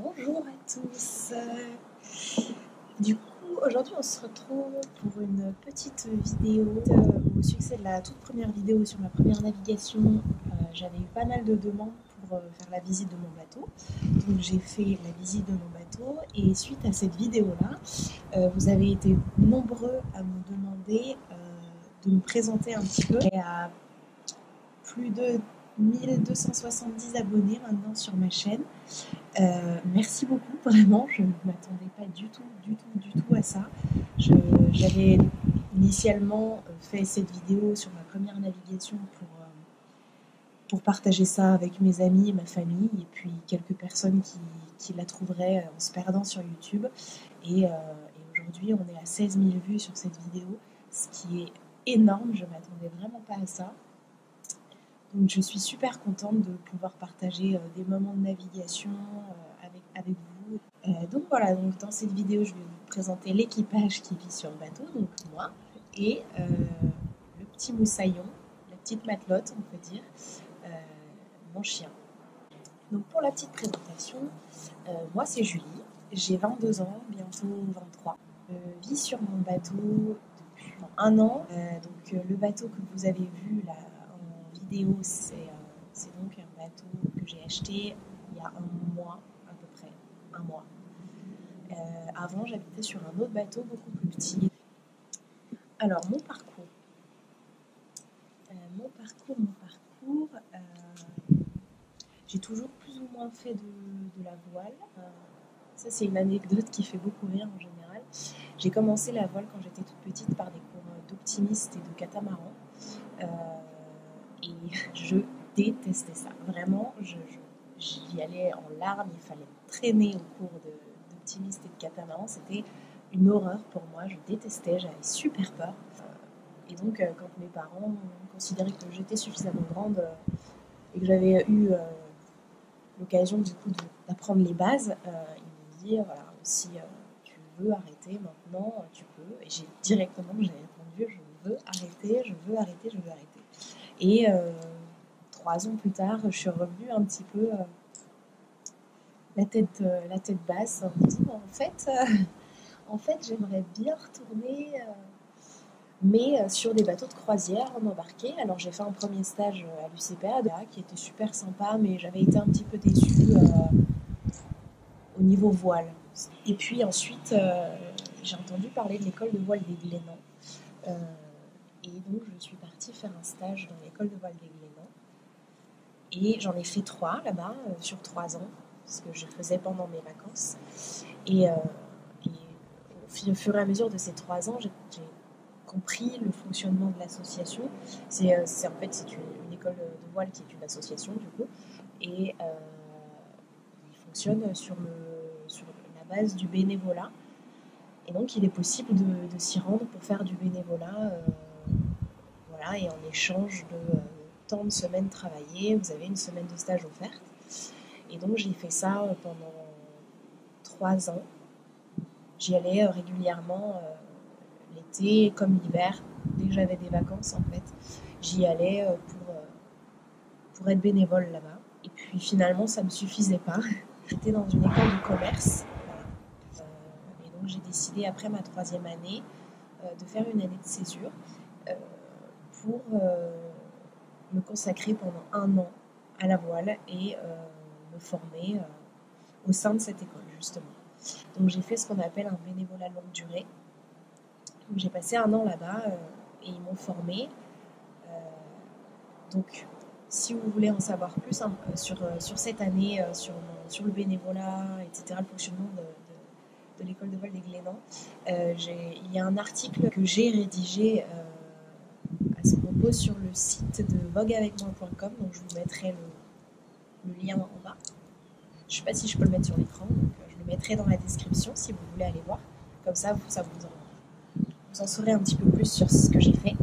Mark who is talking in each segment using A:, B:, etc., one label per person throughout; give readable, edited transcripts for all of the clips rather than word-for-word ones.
A: Bonjour à tous. Du coup, aujourd'hui, on se retrouve pour une petite vidéo au succès de la toute première vidéo sur ma première navigation. J'avais eu pas mal de demandes pour faire la visite de mon bateau. Donc, j'ai fait la visite de mon bateau. Et suite à cette vidéo-là, vous avez été nombreux à me demander de me présenter un petit peu. Et à plus de 1270 abonnés maintenant sur ma chaîne. Merci beaucoup, vraiment, je ne m'attendais pas du tout à ça. J'avais initialement fait cette vidéo sur ma première navigation pour partager ça avec mes amis et ma famille, et puis quelques personnes qui la trouveraient en se perdant sur YouTube. Et aujourd'hui, on est à 16 000 vues sur cette vidéo, ce qui est énorme, je ne m'attendais vraiment pas à ça. Donc je suis super contente de pouvoir partager des moments de navigation avec vous. Donc voilà, donc dans cette vidéo, je vais vous présenter l'équipage qui vit sur le bateau, donc moi, et le petit moussaillon, la petite matelote, on peut dire, mon chien. Donc pour la petite présentation, moi c'est Julie, j'ai 22 ans, bientôt 23. Je vis sur mon bateau depuis 1 an. Donc le bateau que vous avez vu là en vidéo, c'est donc un bateau que j'ai acheté il y a 1 mois à peu près, 1 mois. Avant, j'habitais sur un autre bateau beaucoup plus petit. Alors, mon parcours. J'ai toujours plus ou moins fait de la voile. Ça, c'est une anecdote qui fait beaucoup rire en général. J'ai commencé la voile quand j'étais toute petite par des cours d'optimiste et de catamaran. Et je détestais ça. Vraiment, j'y allais en larmes. Il fallait me traîner au cours d'optimiste et de catamaran. C'était une horreur pour moi. Je détestais. J'avais super peur. Et donc, quand mes parents considéraient que j'étais suffisamment grande et que j'avais eu l'occasion du coup d'apprendre les bases, ils m'ont dit voilà, si tu veux arrêter maintenant, tu peux. Et j'ai répondu je veux arrêter. Et 3 ans plus tard, je suis revenue un petit peu la tête basse en me disant en fait j'aimerais bien retourner mais sur des bateaux de croisière en embarqué. Alors j'ai fait un premier stage à l'UCPA qui était super sympa, mais j'avais été un petit peu déçue au niveau voile. Et puis ensuite, j'ai entendu parler de l'école de voile des Glénans. Et donc je suis partie faire un stage dans l'école de voile des Glénans. Et j'en ai fait 3 là-bas, sur 3 ans, ce que je faisais pendant mes vacances. Et au fur et à mesure de ces 3 ans, j'ai compris le fonctionnement de l'association. C'est une école de voile qui est une association du coup, et il fonctionne sur la base du bénévolat. Et donc il est possible de s'y rendre pour faire du bénévolat, voilà, et en échange de tant de semaines travaillées, vous avez une semaine de stage offerte. Et donc j'ai fait ça pendant 3 ans. J'y allais régulièrement l'été comme l'hiver. Dès que j'avais des vacances, en fait, j'y allais pour être bénévole là-bas. Et puis finalement, ça ne me suffisait pas. J'étais dans une école de commerce. Voilà. Et donc j'ai décidé, après ma 3e année, de faire une année de césure pour me consacrer pendant 1 an à la voile et me former au sein de cette école, justement. Donc j'ai fait ce qu'on appelle un bénévolat longue durée. Donc j'ai passé 1 an là-bas et ils m'ont formée. Donc si vous voulez en savoir plus sur cette année, sur le bénévolat, etc., le fonctionnement de l'école de voile des Glénans, il y a un article que j'ai rédigé à ce propos sur le site de vogueavecmoi.com, donc je vous mettrai le lien en bas. Je ne sais pas si je peux le mettre sur l'écran, donc je le mettrai dans la description si vous voulez aller voir. Comme ça, vous en saurez un petit peu plus sur ce que j'ai fait.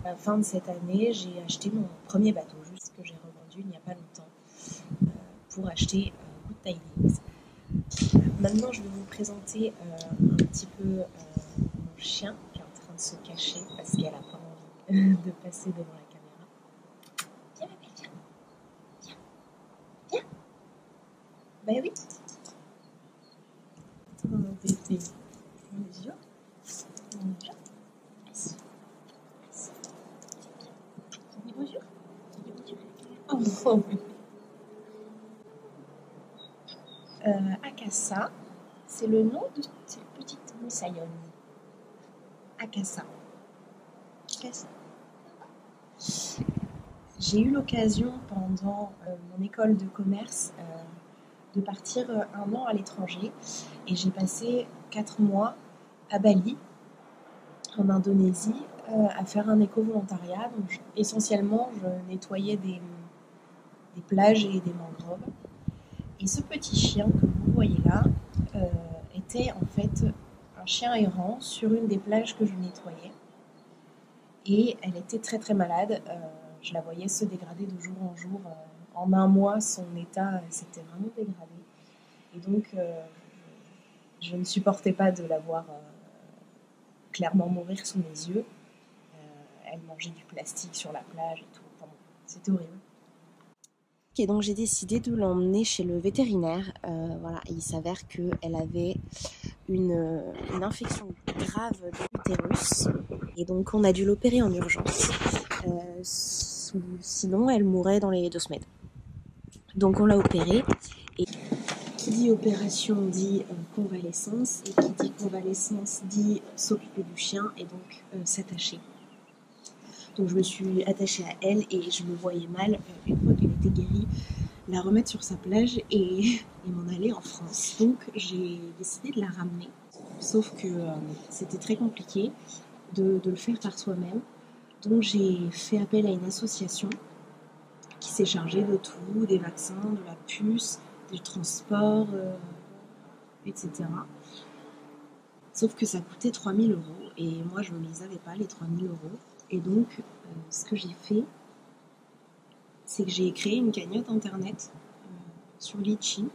A: À la fin de cette année, j'ai acheté mon premier bateau, juste que j'ai revendu il n'y a pas longtemps, pour acheter Good Tidings. Maintenant, je vais vous présenter un petit peu mon chien qui est en train de se cacher parce qu'elle n'a pas envie de passer devant la caméra. Viens, ma belle, viens. Viens. Ben oui. comprends. Akassa, c'est le nom de cette petite moussaillonne. Akassa. Akassa. J'ai eu l'occasion pendant mon école de commerce de partir 1 an à l'étranger et j'ai passé 4 mois à Bali, en Indonésie, à faire un éco-volontariat. Donc, essentiellement, je nettoyais des plages et des mangroves. Et ce petit chien que vous voyez là était en fait un chien errant sur une des plages que je nettoyais. Et elle était très très malade. Je la voyais se dégrader de jour en jour. En 1 mois, son état s'était vraiment dégradé. Et donc, je ne supportais pas de la voir clairement mourir sous mes yeux. Elle mangeait du plastique sur la plage et tout. Enfin, bon, c'était horrible. Et donc j'ai décidé de l'emmener chez le vétérinaire. Voilà, et il s'avère qu'elle avait une infection grave de l'utérus. Et donc on a dû l'opérer en urgence. Sinon elle mourrait dans les 2 semaines. Donc on l'a opérée. Et qui dit opération dit convalescence. Et qui dit convalescence dit s'occuper du chien et donc s'attacher. Donc je me suis attachée à elle et je me voyais mal, une fois qu'elle était guérie, la remettre sur sa plage et m'en aller en France. Donc j'ai décidé de la ramener. Sauf que c'était très compliqué de le faire par soi-même. Donc j'ai fait appel à une association qui s'est chargée de tout, des vaccins, de la puce, du transport, etc. Sauf que ça coûtait 3 000 € et moi je ne les avais pas, les 3 000 €. Et donc ce que j'ai fait, c'est que j'ai créé une cagnotte internet sur Litchi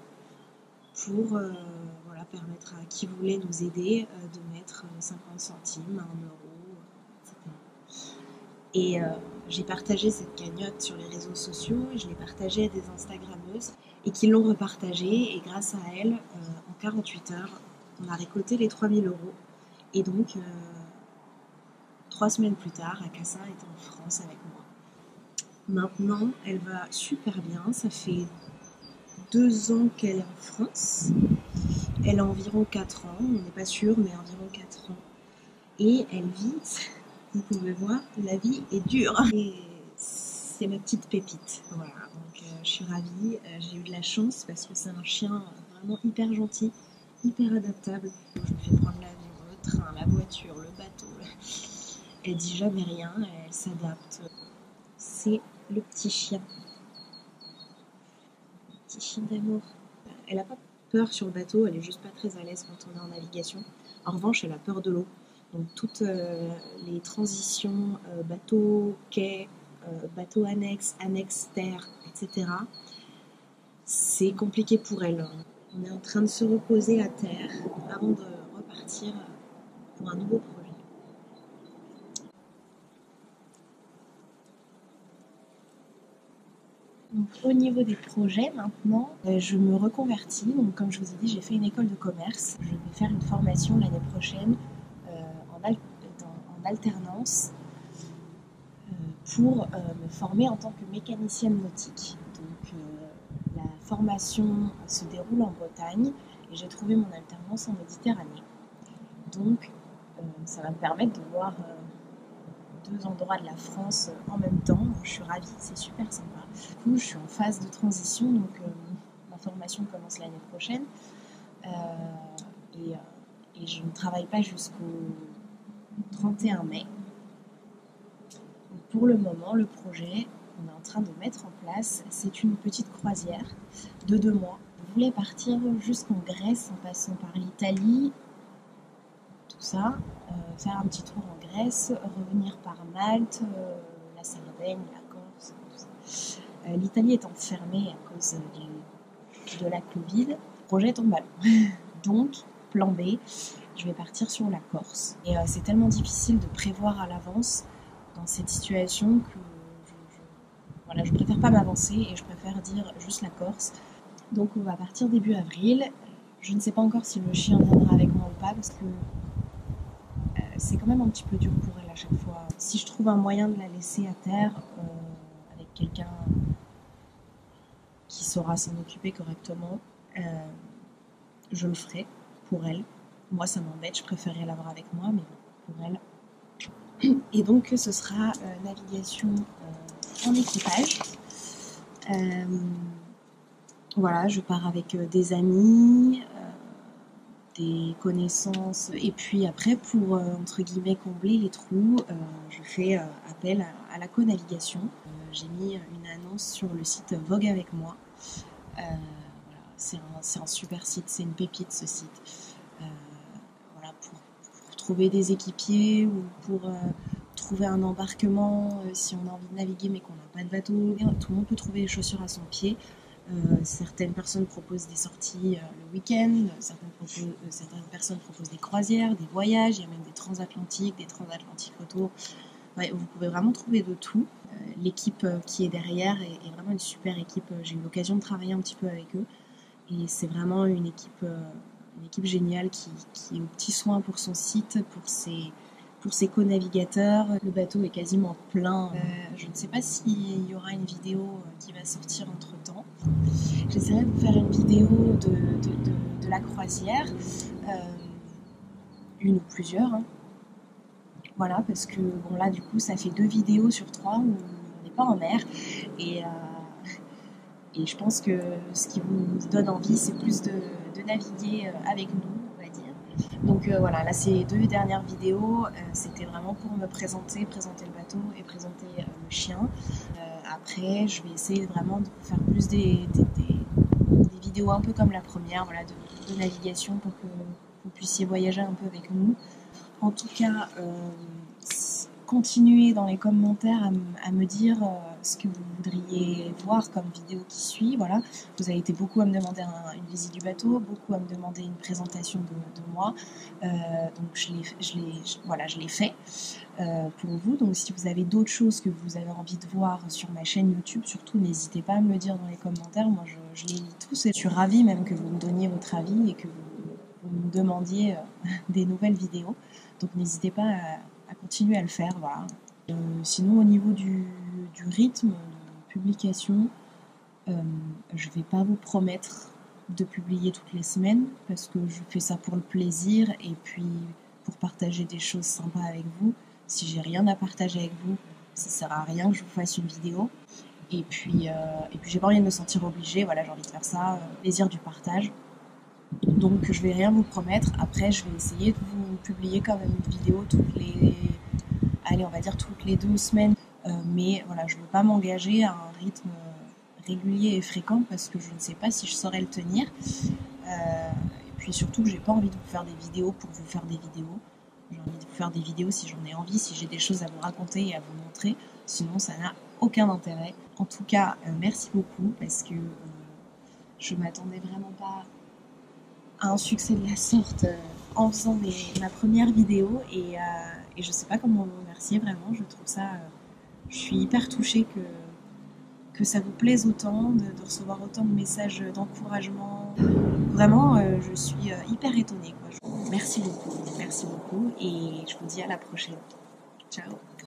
A: pour voilà, permettre à qui voulait nous aider de mettre 50 centimes, 1 euro, etc. Et j'ai partagé cette cagnotte sur les réseaux sociaux, je l'ai partagée à des Instagrammeuses et qui l'ont repartagée. Et grâce à elles, en 48 heures, on a récolté les 3 000 €. Et donc, 3 semaines plus tard, Akassa est en France avec moi. Maintenant, elle va super bien. Ça fait 2 ans qu'elle est en France. Elle a environ 4 ans, on n'est pas sûr, mais environ 4 ans. Et elle vit, vous pouvez voir, la vie est dure. Et c'est ma petite pépite. Voilà, donc je suis ravie. J'ai eu de la chance parce que c'est un chien vraiment hyper gentil, hyper adaptable. Je me fais prendre l'avion, le train, la voiture, le bateau. Elle dit jamais rien, elle s'adapte. C'est le petit chien. Petit chien d'amour. Elle n'a pas peur sur le bateau, elle est juste pas très à l'aise quand on est en navigation. En revanche, elle a peur de l'eau. Donc toutes les transitions bateau, quai, bateau annexe, annexe terre, etc. C'est compliqué pour elle. On est en train de se reposer à terre avant de repartir pour un nouveau projet. Donc, au niveau des projets maintenant, je me reconvertis. Donc, comme je vous ai dit, j'ai fait une école de commerce. Je vais faire une formation l'année prochaine en alternance pour me former en tant que mécanicienne nautique. Donc la formation se déroule en Bretagne et j'ai trouvé mon alternance en Méditerranée. Donc ça va me permettre de voir 2 endroits de la France en même temps. Donc, je suis ravie, c'est super sympa. Du coup, je suis en phase de transition, donc ma formation commence l'année prochaine. Et je ne travaille pas jusqu'au 31 mai. Donc, pour le moment, le projet qu'on est en train de mettre en place, c'est une petite croisière de 2 mois. Je voulais partir jusqu'en Grèce en passant par l'Italie, tout ça, faire un petit tour en Grèce, revenir par Malte, la Sardaigne, la Corse, tout ça. L'Italie étant fermée à cause de la Covid, le projet tombe à l'eau. Donc, plan B, je vais partir sur la Corse. Et c'est tellement difficile de prévoir à l'avance dans cette situation que voilà, je préfère pas m'avancer et je préfère dire juste la Corse. Donc on va partir début avril. Je ne sais pas encore si le chien viendra avec moi ou pas parce que c'est quand même un petit peu dur pour elle à chaque fois. Si je trouve un moyen de la laisser à terre avec quelqu'un qui saura s'en occuper correctement, je le ferai pour elle. Moi, ça m'embête, je préférerais l'avoir avec moi, mais bon, pour elle. Et donc, ce sera navigation en équipage. Voilà, je pars avec des amis, des connaissances, et puis après, pour entre guillemets combler les trous, je fais appel à la co-navigation. J'ai mis une annonce sur le site Vogue avec moi. Voilà, c'est un super site, c'est une pépite ce site. Voilà, pour trouver des équipiers ou pour trouver un embarquement si on a envie de naviguer mais qu'on n'a pas de bateau. Tout le monde peut trouver les chaussures à son pied. Certaines personnes proposent des sorties le week-end, certaines personnes proposent des croisières, des voyages, il y a même des transatlantiques retour. Ouais, vous pouvez vraiment trouver de tout. L'équipe qui est derrière est vraiment une super équipe. J'ai eu l'occasion de travailler un petit peu avec eux et c'est vraiment une équipe géniale qui est au petit soin pour son site, pour ses co-navigateurs. Le bateau est quasiment plein. Je ne sais pas s'il y aura une vidéo qui va sortir entre temps. J'essaierai de vous faire une vidéo de la croisière, une ou plusieurs. Hein. Voilà, parce que bon là du coup ça fait 2 vidéos sur 3 où on n'est pas en mer et je pense que ce qui vous donne envie c'est plus de naviguer avec nous, on va dire. Donc voilà, là ces 2 dernières vidéos, c'était vraiment pour me présenter le bateau et présenter le chien. Après, je vais essayer vraiment de vous faire plus des vidéos un peu comme la première, voilà, de navigation pour que vous puissiez voyager un peu avec nous. En tout cas, continuez dans les commentaires à me dire ce que vous voudriez voir comme vidéo qui suit. Voilà. Vous avez été beaucoup à me demander une visite du bateau, beaucoup à me demander une présentation de moi. Donc je l'ai fait pour vous. Donc si vous avez d'autres choses que vous avez envie de voir sur ma chaîne YouTube, surtout n'hésitez pas à me le dire dans les commentaires. Moi je les lis tous et je suis ravie même que vous me donniez votre avis et que vous me demandiez des nouvelles vidéos. Donc n'hésitez pas à continuer à le faire. Voilà. Sinon au niveau du rythme de publication, je ne vais pas vous promettre de publier toutes les semaines parce que je fais ça pour le plaisir et puis pour partager des choses sympas avec vous. Si j'ai rien à partager avec vous, ça ne sert à rien que je vous fasse une vidéo. Et puis j'ai pas envie de me sentir obligée. Voilà, j'ai envie de faire ça, plaisir du partage. Donc je vais rien vous promettre. Après je vais essayer de vous publier quand même une vidéo toutes les 2 semaines. Mais voilà, je ne veux pas m'engager à un rythme régulier et fréquent parce que je ne sais pas si je saurais le tenir. Et puis surtout que j'ai pas envie de vous faire des vidéos pour vous faire des vidéos. J'ai envie de vous faire des vidéos si j'en ai envie, si j'ai des choses à vous raconter et à vous montrer. Sinon ça n'a aucun intérêt. En tout cas, merci beaucoup parce que je m'attendais vraiment pas à un succès de la sorte en faisant ma première vidéo et je sais pas comment vous remercier vraiment. Je trouve ça, je suis hyper touchée que ça vous plaise autant, de recevoir autant de messages d'encouragement. Vraiment, je suis hyper étonnée, quoi. Merci beaucoup et je vous dis à la prochaine. Ciao.